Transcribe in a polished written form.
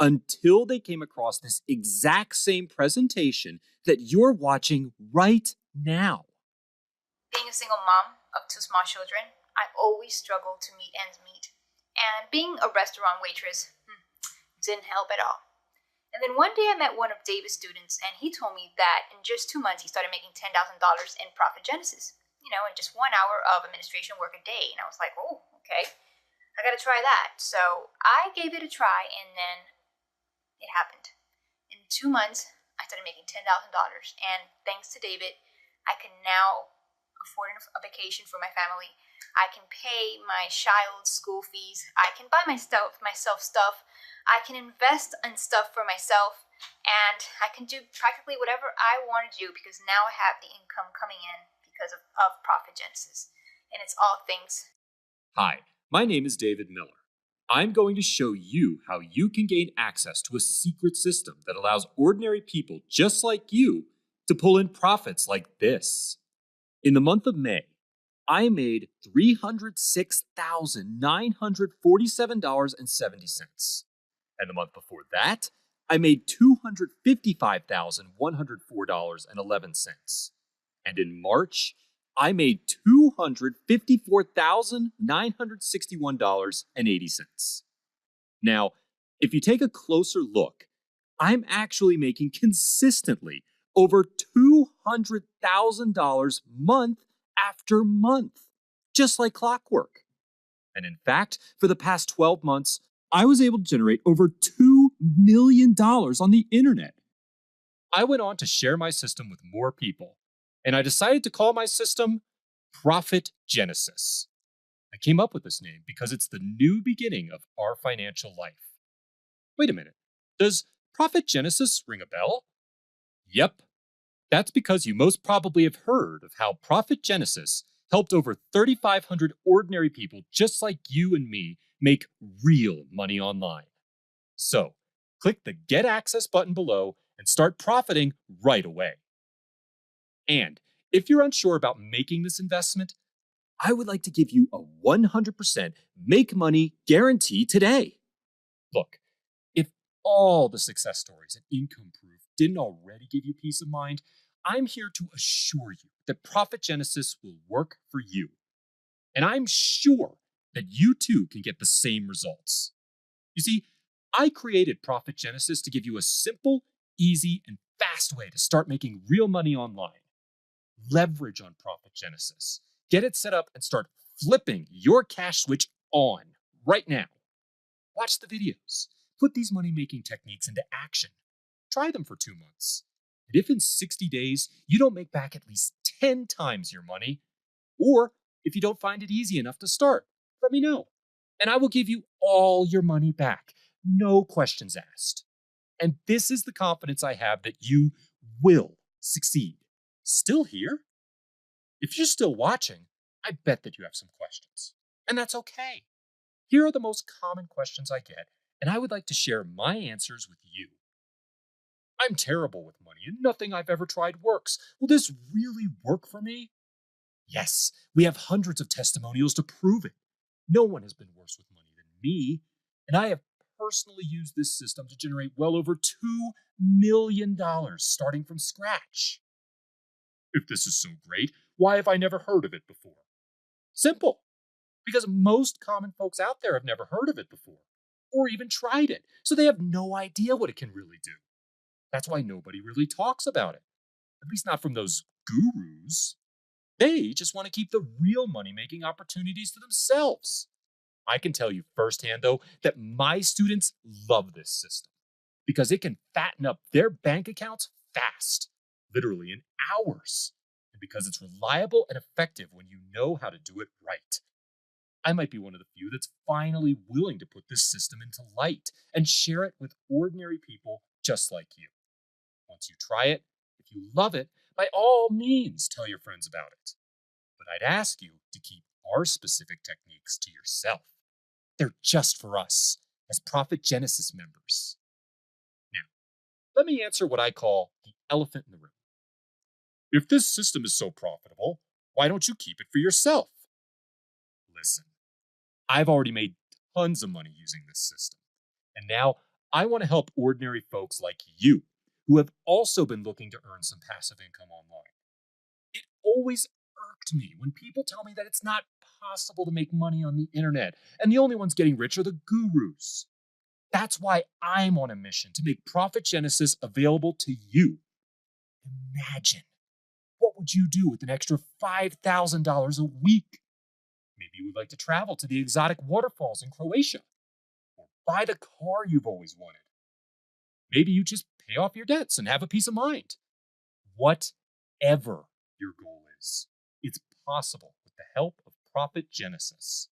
until they came across this exact same presentation that you're watching right now. Being a single mom of two small children, I always struggled to meet ends meet. And being a restaurant waitress didn't help at all. And then one day I met one of David's students, and he told me that in just 2 months he started making $10,000 in profit genesis. In just 1 hour of administration work a day. And I was like, oh, okay, I gotta try that. So I gave it a try, and then it happened. In 2 months, I started making $10,000. And thanks to David, I can now afford a vacation for my family. I can pay my child's school fees. I can buy myself stuff. I can invest in stuff for myself. And I can do practically whatever I want to do because now I have the income coming in because of Profit Genesis. And it's all things. Hi, my name is David Miller. I'm going to show you how you can gain access to a secret system that allows ordinary people just like you to pull in profits like this. In the month of May, I made $306,947.70. And the month before that, I made $255,104.11. And in March, I made $254,961.80. Now, if you take a closer look, I'm actually making consistently over $200,000 month after month, just like clockwork. And in fact, for the past 12 months, I was able to generate over $2 million on the internet. I went on to share my system with more people, and I decided to call my system Profit Genesis. I came up with this name because it's the new beginning of our financial life. Wait a minute, does Profit Genesis ring a bell? Yep. That's because you most probably have heard of how Profit Genesis helped over 3,500 ordinary people just like you and me make real money online. So, click the Get Access button below and start profiting right away. And if you're unsure about making this investment, I would like to give you a 100% make money guarantee today. Look, if all the success stories and income proof didn't already give you peace of mind, I'm here to assure you that Profit Genesis will work for you. And I'm sure that you too can get the same results. You see, I created Profit Genesis to give you a simple, easy, and fast way to start making real money online. Leverage on Profit Genesis. Get it set up and start flipping your cash switch on right now. Watch the videos. Put these money-making techniques into action. Try them for 2 months. And if in 60 days you don't make back at least 10 times your money, or if you don't find it easy enough to start, let me know. And I will give you all your money back. No questions asked. And this is the confidence I have that you will succeed. Still here? If you're still watching, I bet that you have some questions. And that's okay. Here are the most common questions I get, and I would like to share my answers with you. I'm terrible with money, and nothing I've ever tried works. Will this really work for me? Yes, we have hundreds of testimonials to prove it. No one has been worse with money than me, and I have personally used this system to generate well over $2 million starting from scratch. If this is so great, why have I never heard of it before? Simple. Because most common folks out there have never heard of it before, or even tried it, so they have no idea what it can really do. That's why nobody really talks about it, at least not from those gurus. They just want to keep the real money-making opportunities to themselves. I can tell you firsthand, though, that my students love this system because it can fatten up their bank accounts fast, literally in hours, and because it's reliable and effective when you know how to do it right. I might be one of the few that's finally willing to put this system into light and share it with ordinary people just like you. Once you try it, if you love it, by all means tell your friends about it. But I'd ask you to keep our specific techniques to yourself. They're just for us as Profit Genesis members. Now, let me answer what I call the elephant in the room. If this system is so profitable, why don't you keep it for yourself? Listen, I've already made tons of money using this system, and now I want to help ordinary folks like you who have also been looking to earn some passive income online. It always irked me when people tell me that it's not possible to make money on the internet and the only ones getting rich are the gurus. That's why I'm on a mission to make Profit Genesis available to you. Imagine, what would you do with an extra $5,000 a week? Maybe you would like to travel to the exotic waterfalls in Croatia or buy the car you've always wanted. Maybe you just pay off your debts and have a peace of mind. Whatever your goal is, it's possible with the help of Profit Genesis.